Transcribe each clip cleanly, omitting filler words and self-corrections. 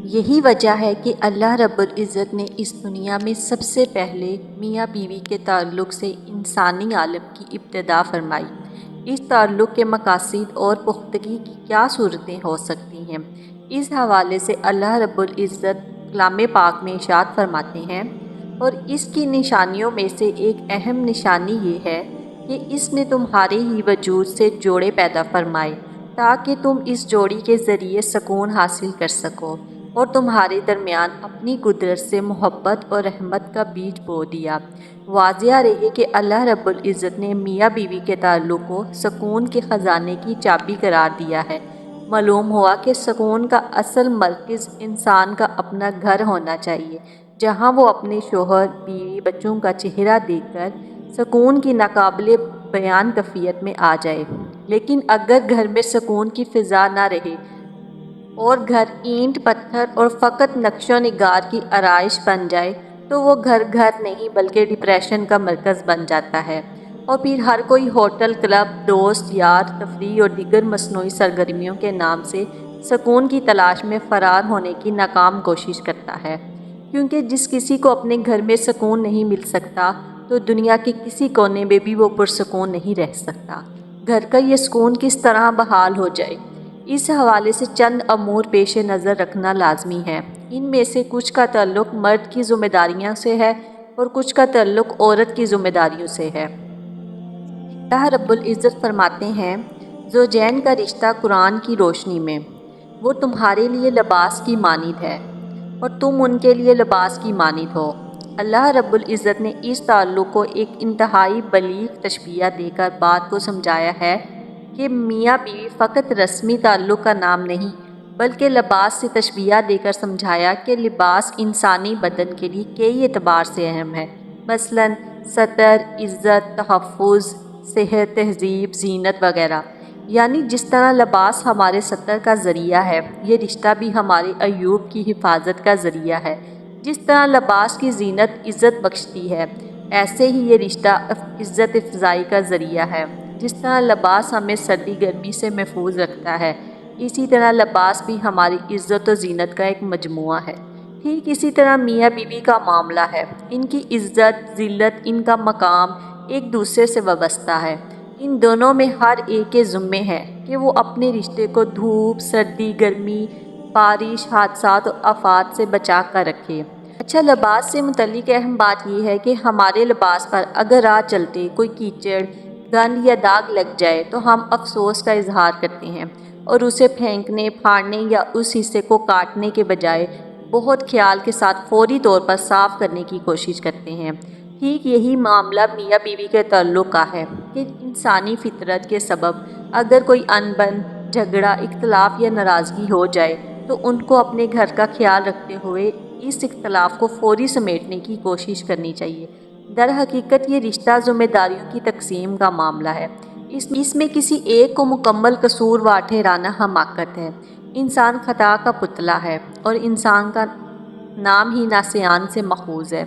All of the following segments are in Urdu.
یہی وجہ ہے کہ اللہ رب العزت نے اس دنیا میں سب سے پہلے میاں بیوی کے تعلق سے انسانی عالم کی ابتدا فرمائی۔ اس تعلق کے مقاصد اور پختگی کی کیا صورتیں ہو سکتی ہیں، اس حوالے سے اللہ رب العزت کلام پاک میں ارشاد فرماتے ہیں، اور اس کی نشانیوں میں سے ایک اہم نشانی یہ ہے کہ اس نے تمہارے ہی وجود سے جوڑے پیدا فرمائے تاکہ تم اس جوڑی کے ذریعے سکون حاصل کر سکو، اور تمہارے درمیان اپنی قدرت سے محبت اور رحمت کا بیج بو دیا۔ واضح رہے کہ اللہ رب العزت نے میاں بیوی کے تعلق کو سکون کے خزانے کی چابی قرار دیا ہے۔ معلوم ہوا کہ سکون کا اصل مرکز انسان کا اپنا گھر ہونا چاہیے، جہاں وہ اپنے شوہر، بیوی، بچوں کا چہرہ دیکھ کر سکون کی ناقابل بیان کیفیت میں آ جائے۔ لیکن اگر گھر میں سکون کی فضا نہ رہے اور گھر اینٹ پتھر اور فقط نقش و نگار کی آرائش بن جائے تو وہ گھر نہیں بلکہ ڈپریشن کا مرکز بن جاتا ہے، اور پھر ہر کوئی ہوٹل، کلب، دوست یار، تفریح اور دیگر مصنوعی سرگرمیوں کے نام سے سکون کی تلاش میں فرار ہونے کی ناکام کوشش کرتا ہے، کیونکہ جس کسی کو اپنے گھر میں سکون نہیں مل سکتا تو دنیا کے کسی کونے میں بھی وہ پرسکون نہیں رہ سکتا۔ گھر کا یہ سکون کس طرح بحال ہو جائے، اس حوالے سے چند امور پیش نظر رکھنا لازمی ہے۔ ان میں سے کچھ کا تعلق مرد کی ذمہ داریوں سے ہے اور کچھ کا تعلق عورت کی ذمہ داریوں سے ہے۔ اللہ رب العزت فرماتے ہیں، زوجین کا رشتہ قرآن کی روشنی میں، وہ تمہارے لیے لباس کی مانند ہے اور تم ان کے لیے لباس کی مانند ہو۔ اللہ رب العزت نے اس تعلق کو ایک انتہائی بلیغ تشبیہ دے کر بات کو سمجھایا ہے کہ میاں بیوی فقط رسمی تعلق کا نام نہیں بلکہ لباس سے تشبیہ دے کر سمجھایا کہ لباس انسانی بدن کے لیے کئی اعتبار سے اہم ہے، مثلاً ستر، عزت، تحفظ، صحت، تہذیب، زینت وغیرہ۔ یعنی جس طرح لباس ہمارے ستر کا ذریعہ ہے، یہ رشتہ بھی ہمارے عیوب کی حفاظت کا ذریعہ ہے۔ جس طرح لباس کی زینت عزت بخشتی ہے، ایسے ہی یہ رشتہ عزت افزائی کا ذریعہ ہے۔ جس طرح لباس ہمیں سردی گرمی سے محفوظ رکھتا ہے، اسی طرح لباس بھی ہماری عزت و زینت کا ایک مجموعہ ہے۔ ٹھیک اسی طرح میاں بیوی کا معاملہ ہے، ان کی عزت، ذلت، ان کا مقام ایک دوسرے سے وابستہ ہے۔ ان دونوں میں ہر ایک کے ذمے ہے کہ وہ اپنے رشتے کو دھوپ، سردی، گرمی، بارش، حادثات اور آفات سے بچا کر رکھے۔ اچھا، لباس سے متعلق اہم بات یہ ہے کہ ہمارے لباس پر اگر راہ چلتے کوئی کیچڑ، گند یا داغ لگ جائے تو ہم افسوس کا اظہار کرتے ہیں اور اسے پھینکنے، پھاڑنے یا اس حصے کو کاٹنے کے بجائے بہت خیال کے ساتھ فوری طور پر صاف کرنے کی کوشش کرتے ہیں۔ ٹھیک یہی معاملہ میاں بیوی کے تعلق کا ہے کہ انسانی فطرت کے سبب اگر کوئی انبن، جھگڑا، اختلاف یا ناراضگی ہو جائے تو ان کو اپنے گھر کا خیال رکھتے ہوئے اس اختلاف کو فوری سمیٹنے کی کوشش کرنی چاہیے۔ در حقیقت یہ رشتہ ذمہ داریوں کی تقسیم کا معاملہ ہے، اس میں کسی ایک کو مکمل قصوروار ٹھہرانا حماقت ہے۔ انسان خطا کا پتلا ہے اور انسان کا نام ہی ناسیان سے ماخوذ ہے،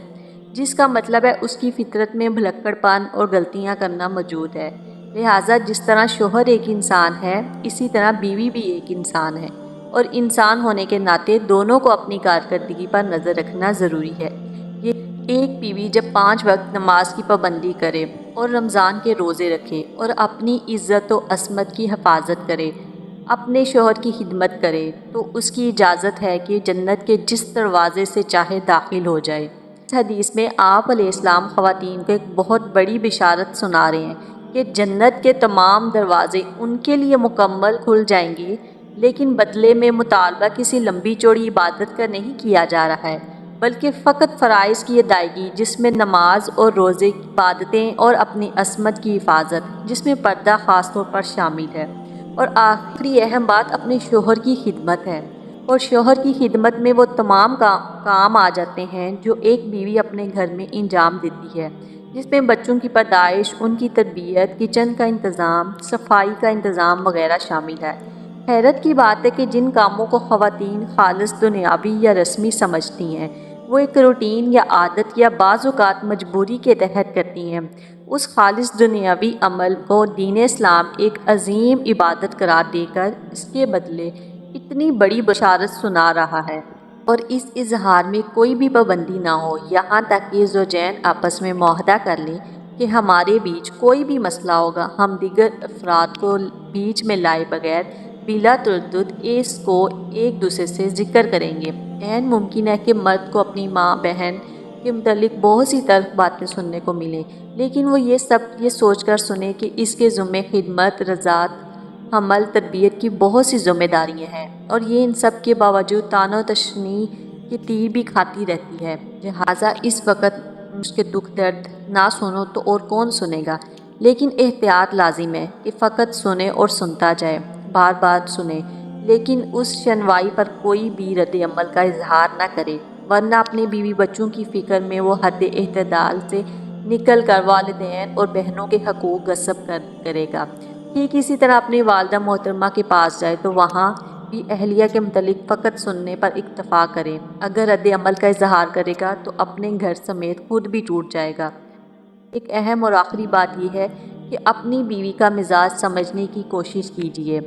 جس کا مطلب ہے اس کی فطرت میں بھلکڑ پن اور غلطیاں کرنا موجود ہے۔ لہٰذا جس طرح شوہر ایک انسان ہے، اسی طرح بیوی بھی ایک انسان ہے، اور انسان ہونے کے ناطے دونوں کو اپنی کارکردگی پر نظر رکھنا ضروری ہے۔ ایک بیوی جب 5 وقت نماز کی پابندی کرے اور رمضان کے روزے رکھے اور اپنی عزت و عصمت کی حفاظت کرے، اپنے شوہر کی خدمت کرے، تو اس کی اجازت ہے کہ جنت کے جس دروازے سے چاہے داخل ہو جائے۔ اس حدیث میں آپ علیہ السلام خواتین کو ایک بہت بڑی بشارت سنا رہے ہیں کہ جنت کے تمام دروازے ان کے لیے مکمل کھل جائیں گے، لیکن بدلے میں مطالبہ کسی لمبی چوڑی عبادت کا نہیں کیا جا رہا ہے، بلکہ فقط فرائض کی ادائیگی، جس میں نماز اور روزے کی عبادتیں، اور اپنی عصمت کی حفاظت، جس میں پردہ خاص طور پر شامل ہے، اور آخری اہم بات اپنے شوہر کی خدمت ہے۔ اور شوہر کی خدمت میں وہ تمام کام آ جاتے ہیں جو ایک بیوی اپنے گھر میں انجام دیتی ہے، جس میں بچوں کی پیدائش، ان کی تربیت، کچن کا انتظام، صفائی کا انتظام وغیرہ شامل ہے۔ حیرت کی بات ہے کہ جن کاموں کو خواتین خالص دنیاوی یا رسمی سمجھتی ہیں، وہ ایک روٹین یا عادت یا بعض اوقات مجبوری کے تحت کرتی ہیں۔ اس خالص دنیاوی عمل کو دین اسلام ایک عظیم عبادت قرار دے کر اس کے بدلے اتنی بڑی بشارت سنا رہا ہے۔ اور اس اظہار میں کوئی بھی پابندی نہ ہو، یہاں تک کہ زوجین آپس میں معاہدہ کر لیں کہ ہمارے بیچ کوئی بھی مسئلہ ہوگا، ہم دیگر افراد کو بیچ میں لائے بغیر بلا تردد اس کو ایک دوسرے سے ذکر کریں گے۔ عین ممکن ہے کہ مرد کو اپنی ماں بہن کے متعلق بہت سی تلخ باتیں سننے کو ملیں، لیکن وہ یہ سوچ کر سنے کہ اس کے ذمے خدمت، رضاعت، حمل، تربیت کی بہت سی ذمہ داریاں ہیں، اور یہ ان سب کے باوجود طعن و تشنیع کے تیر بھی کھاتی رہتی ہے۔ لہٰذا اس وقت اس کے دکھ درد نہ سنو تو اور کون سنے گا، لیکن احتیاط لازم ہے کہ فقط سنے اور سنتا جائے، بار بار سنے، لیکن اس شنوائی پر کوئی بھی رد عمل کا اظہار نہ کرے، ورنہ اپنے بیوی بچوں کی فکر میں وہ حد اعتدال سے نکل کر والدین اور بہنوں کے حقوق غصب کرے گا۔ ٹھیک اسی طرح اپنی والدہ محترمہ کے پاس جائے تو وہاں بھی اہلیہ کے متعلق فقط سننے پر اکتفا کرے، اگر رد عمل کا اظہار کرے گا تو اپنے گھر سمیت خود بھی ٹوٹ جائے گا۔ ایک اہم اور آخری بات یہ ہے کہ اپنی بیوی کا مزاج سمجھنے کی کوشش کیجیے۔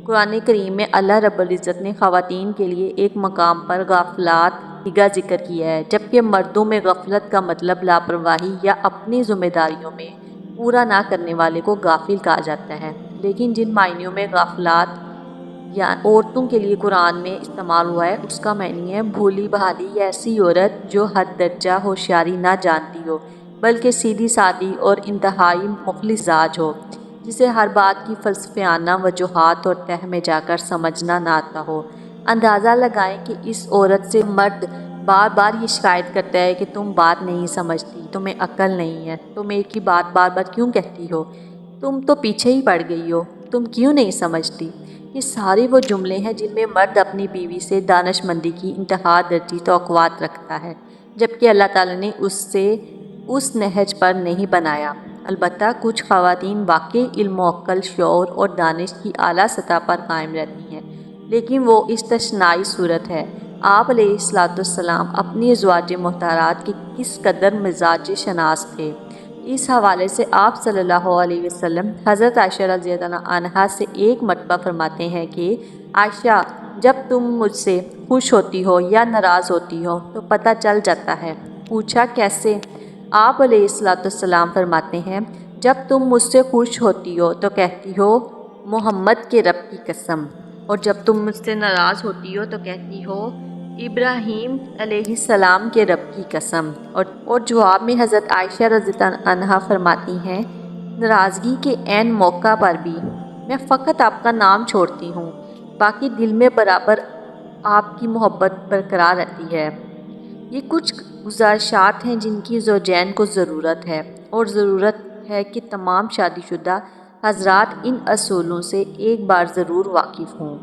قرآن کریم میں اللہ رب العزت نے خواتین کے لیے ایک مقام پر غفلات کا ذکر کیا ہے، جبکہ مردوں میں غفلت کا مطلب لاپرواہی یا اپنی ذمہ داریوں میں پورا نہ کرنے والے کو غافل کہا جاتا ہے، لیکن جن معنیوں میں غفلات یا عورتوں کے لیے قرآن میں استعمال ہوا ہے اس کا معنی ہے بھولی بھالی یا ایسی عورت جو حد درجہ ہوشیاری نہ جانتی ہو بلکہ سیدھی سادی اور انتہائی مخلص مزاج ہو، جسے ہر بات کی فلسفیانہ وجوہات اور تہ میں جا کر سمجھنا نہ آتا ہو۔ اندازہ لگائیں کہ اس عورت سے مرد بار بار یہ شکایت کرتا ہے کہ تم بات نہیں سمجھتی، تمہیں عقل نہیں ہے، تم ایک ہی بات بار بار کیوں کہتی ہو، تم تو پیچھے ہی پڑ گئی ہو، تم کیوں نہیں سمجھتی۔ یہ سارے وہ جملے ہیں جن میں مرد اپنی بیوی سے دانش مندی کی انتہا درجی توقعات رکھتا ہے، جبکہ اللہ تعالیٰ نے اسے اس نہج پر نہیں بنایا۔ البتہ کچھ خواتین واقعی علم و عقل، شعور اور دانش کی اعلیٰ سطح پر قائم رہتی ہیں، لیکن وہ استثنائی صورت ہے۔ آپ علیہ السلام اپنی ازواج مطہرات کے کس قدر مزاج شناس تھے، اس حوالے سے آپ صلی اللہ علیہ وسلم حضرت عائشہ رضی اللہ عنہا سے ایک مرتبہ فرماتے ہیں کہ عائشہ، جب تم مجھ سے خوش ہوتی ہو یا ناراض ہوتی ہو تو پتہ چل جاتا ہے۔ پوچھا کیسے؟ آپ علیہ السلام فرماتے ہیں، جب تم مجھ سے خوش ہوتی ہو تو کہتی ہو محمد کے رب کی قسم، اور جب تم مجھ سے ناراض ہوتی ہو تو کہتی ہو ابراہیم علیہ السلام کے رب کی قسم۔ اور جواب میں حضرت عائشہ رضی اللہ عنہا فرماتی ہیں، ناراضگی کے عین موقع پر بھی میں فقط آپ کا نام چھوڑتی ہوں، باقی دل میں برابر آپ کی محبت برقرار رہتی ہے۔ یہ کچھ گزارشات ہیں جن کی زوجین کو ضرورت ہے، اور ضرورت ہے کہ تمام شادی شدہ حضرات ان اصولوں سے ایک بار ضرور واقف ہوں۔